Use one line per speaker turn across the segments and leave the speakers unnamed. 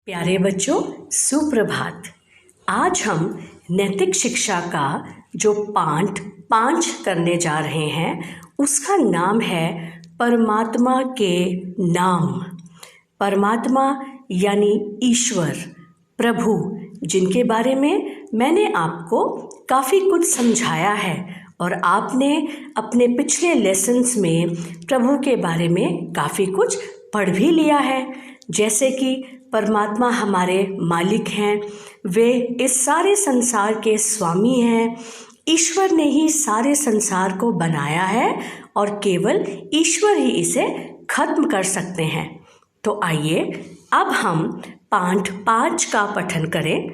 प्यारे बच्चों, सुप्रभात। आज हम नैतिक शिक्षा का जो पाठ 5 करने जा रहे हैं उसका नाम है परमात्मा के नाम। परमात्मा यानी ईश्वर, प्रभु, जिनके बारे में मैंने आपको काफ़ी कुछ समझाया है और आपने अपने पिछले लेसन्स में प्रभु के बारे में काफ़ी कुछ पढ़ भी लिया है। जैसे कि परमात्मा हमारे मालिक हैं, वे इस सारे संसार के स्वामी हैं। ईश्वर ने ही सारे संसार को बनाया है और केवल ईश्वर ही इसे खत्म कर सकते हैं। तो आइए अब हम पाठ 5 का पठन करें।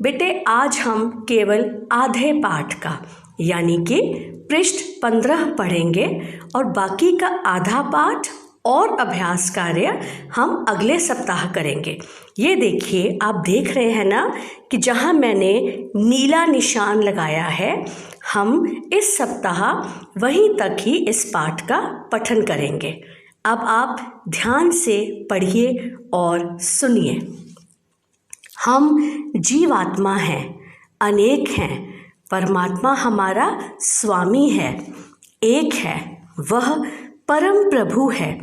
बेटे, आज हम केवल आधे पाठ का यानी कि पृष्ठ 15 पढ़ेंगे और बाकी का आधा पाठ और अभ्यास कार्य हम अगले सप्ताह करेंगे। ये देखिए, आप देख रहे हैं ना कि जहाँ मैंने नीला निशान लगाया है, हम इस सप्ताह वहीं तक ही इस पाठ का पठन करेंगे। अब आप ध्यान से पढ़िए और सुनिए। हम जीवात्मा हैं, अनेक हैं। परमात्मा हमारा स्वामी है, एक है। वह परम प्रभु है,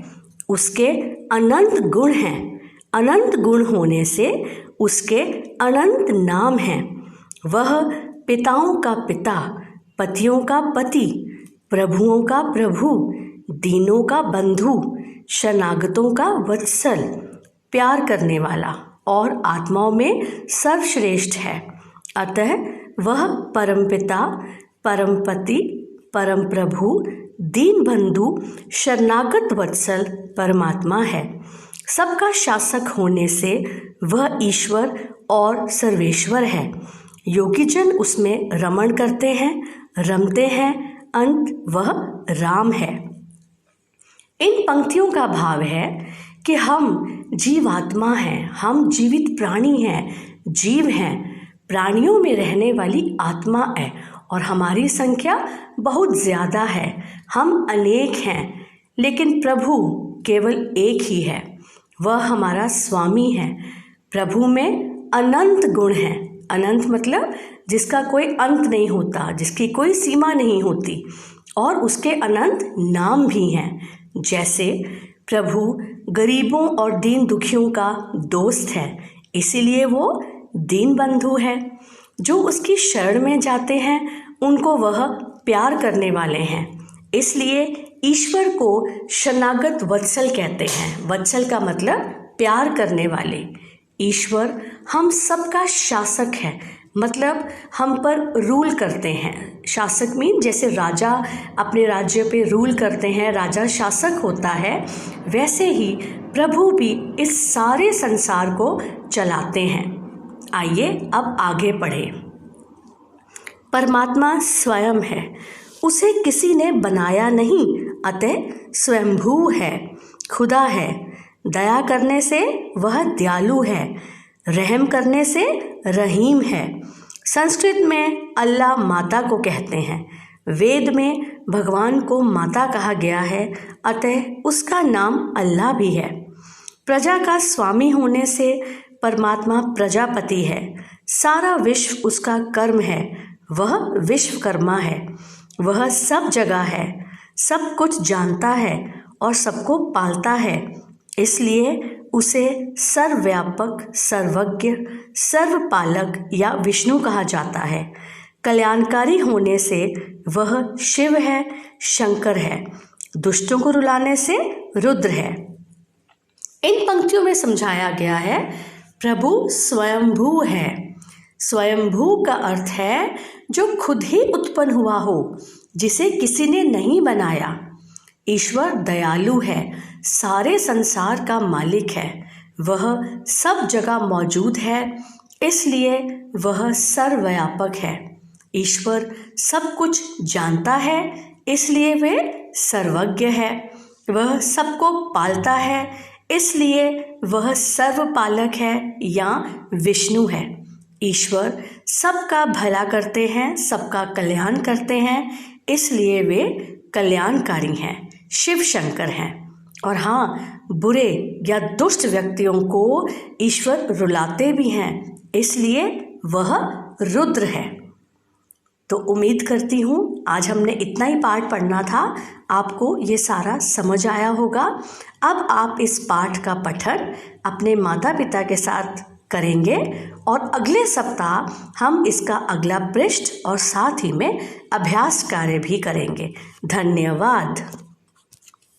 उसके अनंत गुण हैं। अनंत गुण होने से उसके अनंत नाम हैं। वह पिताओं का पिता, पतियों का पति, प्रभुओं का प्रभु, दीनों का बंधु, शरणागतों का वत्सल, प्यार करने वाला और आत्माओं में सर्वश्रेष्ठ है। अतः वह परमपिता, परम पति, परम प्रभु, दीन बंधु, शरणागत वत्सल परमात्मा है। सबका शासक होने से वह ईश्वर और सर्वेश्वर है। योगीजन उसमें रमण करते हैं, रमते हैं, अंत वह राम है। इन पंक्तियों का भाव है कि हम जीवात्मा हैं, हम जीवित प्राणी हैं, जीव हैं, प्राणियों में रहने वाली आत्मा है और हमारी संख्या बहुत ज़्यादा है। हम अनेक हैं, लेकिन प्रभु केवल एक ही है। वह हमारा स्वामी है। प्रभु में अनंत गुण हैं। अनंत मतलब जिसका कोई अंत नहीं होता, जिसकी कोई सीमा नहीं होती, और उसके अनंत नाम भी हैं। जैसे प्रभु गरीबों और दीन दुखियों का दोस्त है, इसीलिए वो दीन बंधु है। जो उसकी शरण में जाते हैं उनको वह प्यार करने वाले हैं, इसलिए ईश्वर को शरणागत वत्सल कहते हैं। वत्सल का मतलब प्यार करने वाले। ईश्वर हम सबका शासक है, मतलब हम पर रूल करते हैं। शासक मीन जैसे राजा अपने राज्य पे रूल करते हैं, राजा शासक होता है, वैसे ही प्रभु भी इस सारे संसार को चलाते हैं। आइए अब आगे पढ़ें। परमात्मा स्वयं है, उसे किसी ने बनाया नहीं, अतः स्वयंभू है, खुदा है। दया करने से वह दयालु है, रहम करने से रहीम है। संस्कृत में अल्लाह माता को कहते हैं। वेद में भगवान को माता कहा गया है, अतः उसका नाम अल्लाह भी है। प्रजा का स्वामी होने से परमात्मा प्रजापति है। सारा विश्व उसका कर्म है, वह विश्वकर्मा है। वह सब जगह है, सब कुछ जानता है और सबको पालता है, इसलिए उसे सर्वव्यापक, सर्वज्ञ, सर्वपालक या विष्णु कहा जाता है। कल्याणकारी होने से वह शिव है, शंकर है। दुष्टों को रुलाने से रुद्र है। इन पंक्तियों में समझाया गया है प्रभु स्वयंभू है। स्वयंभू का अर्थ है जो खुद ही उत्पन्न हुआ हो, जिसे किसी ने नहीं बनाया। ईश्वर दयालु है, सारे संसार का मालिक है। वह सब जगह मौजूद है, इसलिए वह सर्वव्यापक है। ईश्वर सब कुछ जानता है, इसलिए वे सर्वज्ञ है। वह सबको पालता है, इसलिए वह सर्वपालक है या विष्णु है। ईश्वर सबका भला करते हैं, सबका कल्याण करते हैं, इसलिए वे कल्याणकारी हैं, शिव शंकर हैं। और हाँ, बुरे या दुष्ट व्यक्तियों को ईश्वर रुलाते भी हैं, इसलिए वह रुद्र है। तो उम्मीद करती हूँ आज हमने इतना ही पाठ पढ़ना था, आपको ये सारा समझ आया होगा। अब आप इस पाठ का पठन अपने माता पिता के साथ करेंगे और अगले सप्ताह हम इसका अगला पृष्ठ और साथ ही में अभ्यास कार्य भी करेंगे। धन्यवाद।